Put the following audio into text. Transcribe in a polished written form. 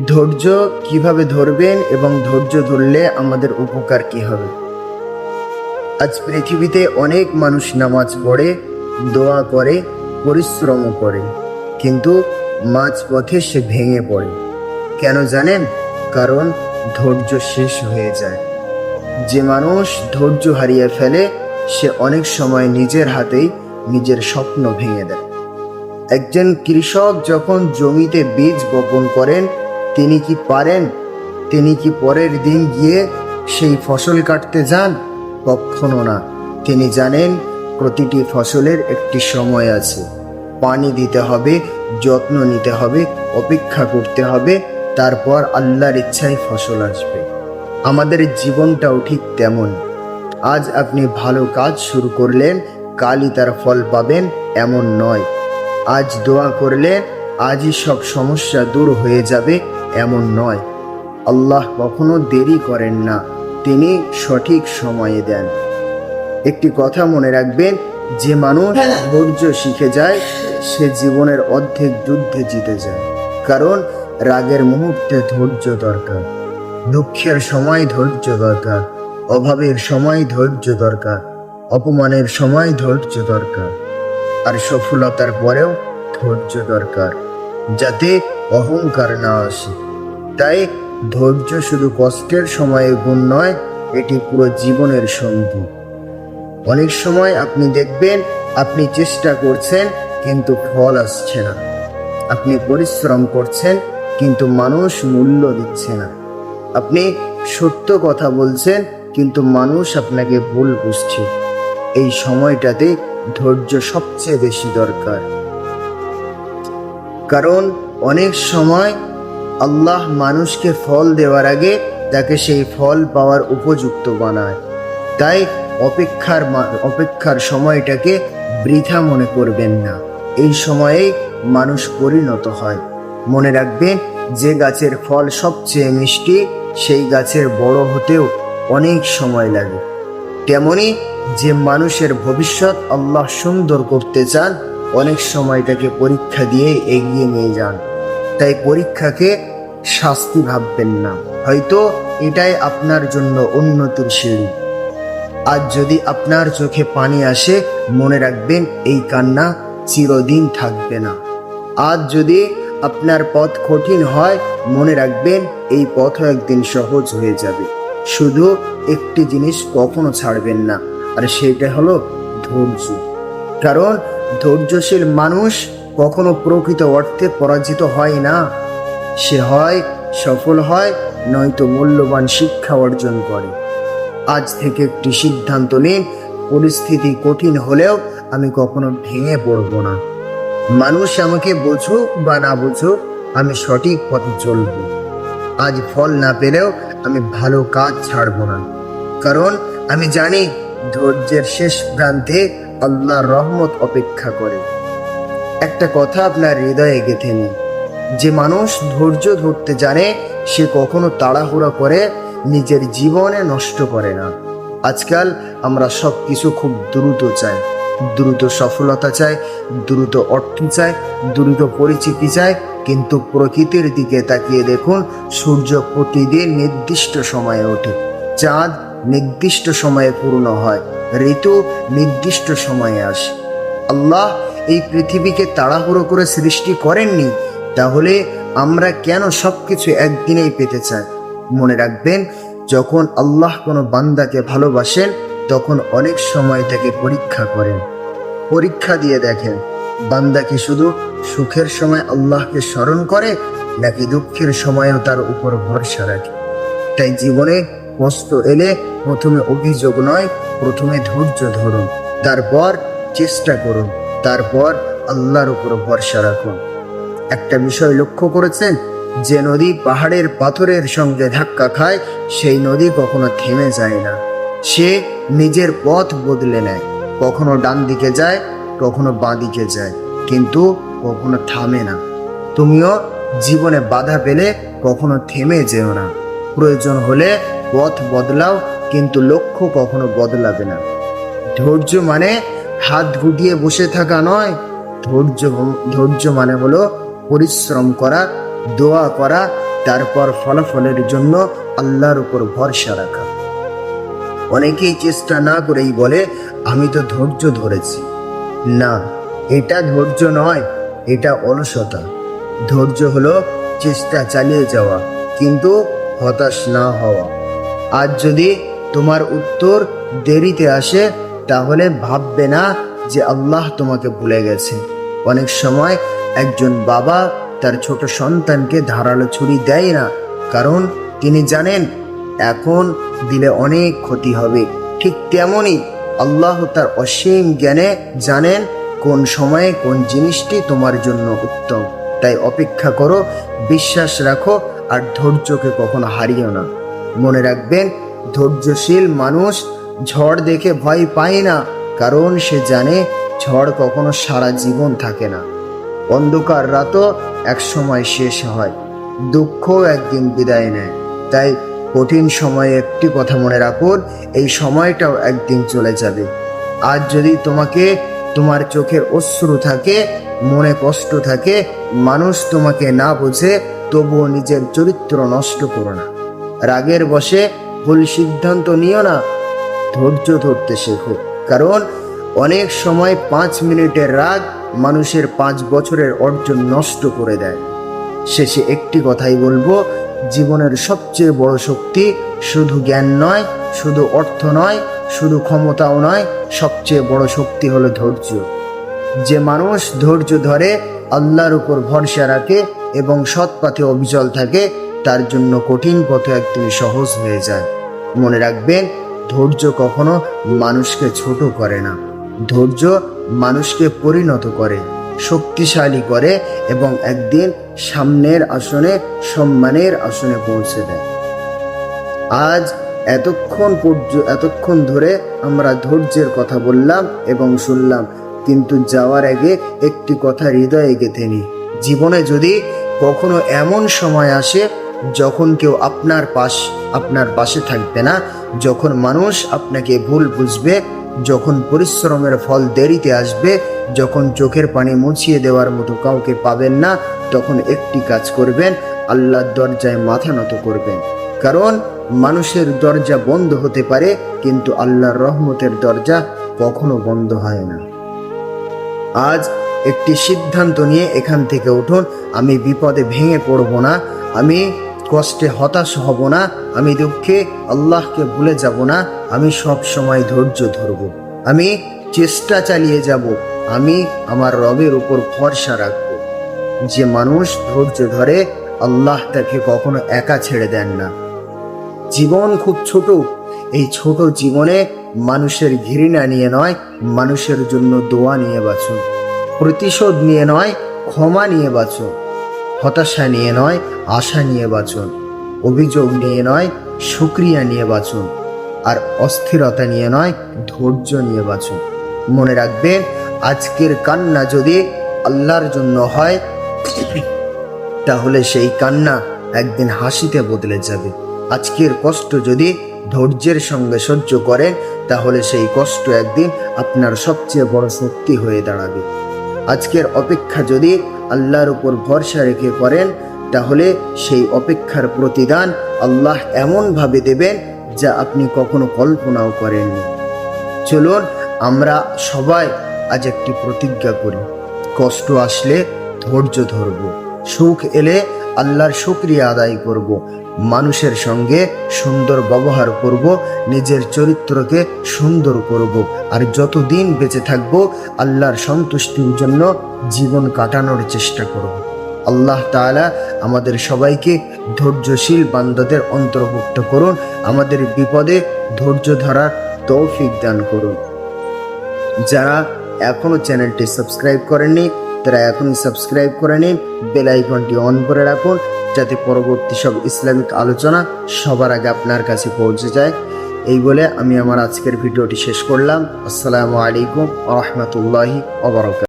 ধৈর্য কিভাবে ধরবেন এবং ধৈর্য ধরলে আমাদের উপকার কি হবে। আজ পৃথিবীতে অনেক মানুষ নামাজ পড়ে, দোয়া করে, পরিশ্রম করে, কিন্তু মাঝপথে সে ভেঙে পড়ে। কেন জানেন? কারণ ধৈর্য শেষ হয়ে যায়। যে মানুষ ধৈর্য হারিয়ে ফেলে সে অনেক সময় নিজের হাতেই নিজের স্বপ্ন ভেঙে দেয়। একজন কৃষক যখন জমিতে বীজ বপন করেন, তিনি কি পারেন? তিনি কি পরের দিন গিয়ে সেই ফসল কাটতে যান? কখনো না। তিনি জানেন প্রতিটি ফসলের একটি সময় আছে, পানি দিতে হবে, যত্ন নিতে হবে, অপেক্ষা করতে হবে, তারপর আল্লাহর ইচ্ছায় ফসল আসবে। আমাদের জীবনটাও ঠিক তেমন। আজ আপনি ভালো কাজ শুরু করলেন, কালই তার ফল পাবেন এমন নয়। আজ দোয়া করলে আজই সব সমস্যা দূর হয়ে যাবে এমন নয়। আল্লাহ কখনো দেরি করেন না, তিনি সঠিক সময়ে দেন। একটি কথা মনে রাখবেন, যে মানুষ ধৈর্য শিখে যায় সে জীবনের অর্ধেক যুদ্ধে জিতে যায়। কারণ রাগের মুহূর্তে ধৈর্য দরকার, দুঃখের সময় ধৈর্য দরকার, অভাবের সময় ধৈর্য দরকার, অপমানের সময় ধৈর্য দরকার, আর সফলতার পরেও ধৈর্য দরকার, যাতে অহংকার না আসে। তাই ধৈর্য শুধু কষ্টের সময়ে গুণ নয়, এটি পুরো জীবনের সঙ্গী। অনেক সময় আপনি দেখবেন আপনি চেষ্টা করছেন কিন্তু ফল আসছে না, আপনি পরিশ্রম করছেন কিন্তু মানুষ মূল্য দিচ্ছে না, আপনি সত্য কথা বলছেন কিন্তু মানুষ আপনাকে ভুল বুঝছে। এই সময়টাতে ধৈর্য সবচেয়ে বেশি দরকার। কারণ অনেক সময় আল্লাহ মানুষকে ফল দেওয়ার আগে তাকে সেই ফল পাওয়ার উপযুক্ত বানায়। তাই অপেক্ষার সময়টাকে বৃথা মনে করবেন না। এই সময়েই মানুষ পরিণত হয়। মনে রাখবেন, যে গাছের ফল সবচেয়ে মিষ্টি সেই গাছের বড় হতেও অনেক সময় লাগে। তেমনি যে মানুষের ভবিষ্যৎ আল্লাহ সুন্দর করতে চান, অনেক সময় তাকে পরীক্ষা দিয়ে এগিয়ে নিয়ে যান। তাই পরীক্ষাকে শাস্তি ভাববেন না, হয়তো এটাই আপনার জন্য উন্নতির সিঁড়ি। আজ যদি আপনার চোখে পানি আসে, মনে রাখবেন এই কান্না চিরদিন থাকবে না। আজ যদি আপনার পথ কঠিন হয়, মনে রাখবেন এই পথও একদিন সহজ হয়ে যাবে। শুধু একটি জিনিস কখনো ছাড়বেন না, আর সেটা হলো ধৈর্য। কারণ ধৈর্যশীল মানুষ কখনো প্রকৃত অর্থে পরাজিত হয় না। সে হয় সফল হয়, নয়তো মূল্যবান শিক্ষা অর্জন করে। আজ থেকে একটি সিদ্ধান্ত নিন, পরিস্থিতি কঠিন হলেও আমি কখনো ভেঙে পড়ব না। মানুষ আমাকে বুঝুক বা না বুঝুক, আমি সঠিক পথে চলব। আজ ফল না পেলেও আমি ভালো কাজ ছাড়ব না। কারণ আমি জানি ধৈর্যের শেষ প্রান্তে আল্লাহর রহমত অপেক্ষা করে। একটা কথা আপনার হৃদয়ে গেঁথে নিন, যে মানুষ ধৈর্য ধরতে জানে সে কখনো তাড়াহুড়া করে নিজের জীবনে নষ্ট করে না। আজকাল আমরা সব কিছু খুব দ্রুত চাই, দ্রুত সফলতা চাই, দ্রুত অর্থ চাই, দ্রুত পরিচিতি চাই, কিন্তু প্রকৃতির দিকে তাকিয়ে দেখুন, সূর্য প্রতিদিন নির্দিষ্ট সময়ে ওঠে, চাঁদ নির্দিষ্ট সময়ে পূর্ণ হয়, ঋতু নির্দিষ্ট সময়ে আসে। আল্লাহ এই পৃথিবীকে তাড়াহুড়ো করে সৃষ্টি করেননি, তাহলে আমরা কেন সবকিছু একদিনেই পেতে চাই? মনে রাখবেন, যখন আল্লাহ কোনো বান্দাকে ভালোবাসেন তখন অনেক সময় তাকে পরীক্ষা করেন। পরীক্ষা দিয়ে দেখেন বান্দা কি শুধু সুখের সময় আল্লাহকে স্মরণ করে, নাকি দুঃখের সময়ও তার উপর ভরসা রাখে। তাই জীবনে কষ্ট এলে প্রথমে অভিযোগ নয়, প্রথমে ধৈর্য ধরুন, তারপর চেষ্টা করুন, তারপর আল্লাহর উপর ভরসা রাখুন। একটা বিষয় লক্ষ্য করেছেন, যে নদী পাহাড়ের পাথরের সঙ্গে ধাক্কা খায় সেই নদী কখনো থেমে যায় না। সে নিজের পথ বদলে নেয়, কখনো ডান দিকে যায়, কখনো বাঁ দিকে যায়, কিন্তু কখনো থামে না। তুমিও জীবনে বাধা পেলে কখনো থেমে যেও না। প্রয়োজন হলে পথ বদলাও, কিন্তু লক্ষ্য কখনো বদলাবে না। ধৈর্য মানে হাত গুটিয়ে বসে থাকা নয়। ধৈর্য মানে হলো পরিশ্রম করা, দোয়া করা, তারপর ফলাফলের জন্য আল্লাহর উপর ভরসা রাখা। অনেকেই চেষ্টা না করেই বলে আমি তো ধৈর্য ধরেছি। না, এটা ধৈর্য নয়, এটা অলসতা। ধৈর্য হলো চেষ্টা চালিয়ে যাওয়া, কিন্তু হতাশ না হওয়া। আজ যদি তোমার উত্তর দেরিতে আসে, তাহলে ভাববে না যে আল্লাহ তোমাকে ভুলে গেছে। অনেক সময় একজন বাবা তার ছোট সন্তানকে ধারালো ছুরি দেয় না, কারণ তিনি জানেন এখন দিলে অনেক ক্ষতি হবে। ঠিক তেমনই আল্লাহ তার অসীম জ্ঞানে জানেন কোন সময়ে কোন জিনিসটি তোমার জন্য উত্তম। তাই অপেক্ষা করো, বিশ্বাস রাখো, আর ধৈর্যকে কখনো হারিও না। মনে রাখবেন, ধৈর্যশীল মানুষ ঝড় দেখে ভয় পায় না, কারণ সে জানে ঝড় কখনো সারা জীবন থাকে না। অন্ধকার রাতও এক সময় শেষ হয়, দুঃখও একদিন বিদায় নেয়। তাই কঠিন সময়ে একটি কথা মনে রাখুন, এই সময়টাও একদিন চলে যাবে। আজ যদি তোমার চোখের অশ্রু থাকে, মনে কষ্ট থাকে, মানুষ তোমাকে না বোঝে, তবুও নিজের চরিত্র নষ্ট করো না। রাগের বশে ভুল সিদ্ধান্ত নিও না, ধৈর্য ধরতে শেখো। কারণ অনেক সময় 5 মিনিটের রাগ মানুষের 5 বছরের অর্জন নষ্ট করে দেয়। শেষে একটি কথাই বলবো, জীবনের সবচেয়ে বড় শক্তি শুধু জ্ঞান নয়, শুধু অর্থ নয়, শুধু ক্ষমতাও নয়, সবচেয়ে বড় শক্তি হলো ধৈর্য। যে মানুষ ধৈর্য ধরে, আল্লাহর উপর ভরসা রাখে এবং সৎ পথে অবিচল থাকে, তার জন্য কঠিন পথ একদিন সহজ হয়ে যায়। মনে রাখবেন, ধৈর্য কখনো মানুষকে ছোট করে না, ধৈর্য মানুষকে পরিণত করে, শক্তিশালী করে এবং একদিন সামনের আসনে, সম্মানের আসনে পৌঁছে দেয়। আজ এতক্ষণ ধরে আমরা ধৈর্যের কথা বললাম এবং শুনলাম, কিন্তু যাওয়ার আগে একটি কথা হৃদয়ে গেঁথে নিই। জীবনে যদি কখনো এমন সময় আসে যখন কেউ আপনার পাশে থাকবে না, যখন মানুষ আপনাকে ভুল বুঝবে, যখন পরিশ্রমের ফল দেরিতে আসবে, যখন চোখের পানি মুছিয়ে দেওয়ার মতো কাউকে পাবেন না, তখন একটি কাজ করবেন, আল্লাহর দরজায় মাথা নত করবেন। কারণ মানুষের দরজা বন্ধ হতে পারে, কিন্তু আল্লাহর রহমতের দরজা কখনো বন্ধ হয় না। আজ একটি সিদ্ধান্ত নিয়ে এখান থেকে উঠুন, আমি বিপদে ভেঙে পড়ব না, আমি কষ্টে হতাশ হব না, আমি দুঃখে আল্লাহকে ভুলে যাব না, আমি সব সময় ধৈর্য ধরব, আমি চেষ্টা চালিয়ে যাব, আমি আমার রবের উপর ভরসা রাখব। যে মানুষ ধৈর্য ধরে, আল্লাহ তাকে কখনো একা ছেড়ে দেন না। জীবন খুব ছোট, এই ছোট জীবনে মানুষের ঘৃণা নিয়ে নয়, মানুষের জন্য দোয়া নিয়ে বাঁচুন। প্রতিশোধ নিয়ে নয়, ক্ষমা নিয়ে বাঁচুন। হতাশা নিয়ে নয়, আশা নিয়ে বাঁচুন। অভিযোগ নিয়ে নয়, শুকরিয়া নিয়ে বাঁচুন। আর অস্থিরতা নিয়ে নয়, ধৈর্য নিয়ে বাঁচুন। মনে রাখবেন, আজকের কান্না যদি আল্লাহর জন্য হয়, তাহলে সেই কান্না একদিন হাসিতে বদলে যাবে। আজকের কষ্ট যদি ধৈর্যের সঙ্গে সহ্য করেন, তাহলে সেই কষ্ট একদিন আপনার সবচেয়ে বড় শক্তি হয়ে দাঁড়াবে। আজকের অপেক্ষা যদি আল্লাহর উপর ভরসা রেখে করেন, তাহলে সেই অপেক্ষার প্রতিদান আল্লাহ এমনভাবে দেবেন যা আপনি কখনো কল্পনাও করেননি। চলুন আমরা সবাই আজ একটি প্রতিজ্ঞা করি, কষ্ট আসলে ধৈর্য ধরব, সুখ এলে আল্লাহর শুকরিয়া আদায় করব, মানুষের সঙ্গে সুন্দর ব্যবহার করব, নিজের চরিত্রকে সুন্দর করব, আর যতদিন বেঁচে থাকব আল্লাহর সন্তুষ্টির জন্য জীবন কাটানোর চেষ্টা করব। আল্লাহ তাআলা আমাদের সবাইকে ধৈর্যশীল বান্দাদের অন্তর্ভুক্ত করুন, আমাদের বিপদে ধৈর্য ধরার তৌফিক দান করুন। যারা এখনো চ্যানেলটি সাবস্ক্রাইব করেননি, তারা এখনই সাবস্ক্রাইব করে নিন, বেল আইকনটি অন করে রাখুন, যাতে পরবর্তী সব ইসলামিক আলোচনা সবার আগে আপনার কাছে পৌঁছে যায়। এই বলে আমি আমার আজকের ভিডিওটি শেষ করলাম। আসসালামু আলাইকুম ওয়া রাহমাতুল্লাহি ওয়া বারাকাতুহু।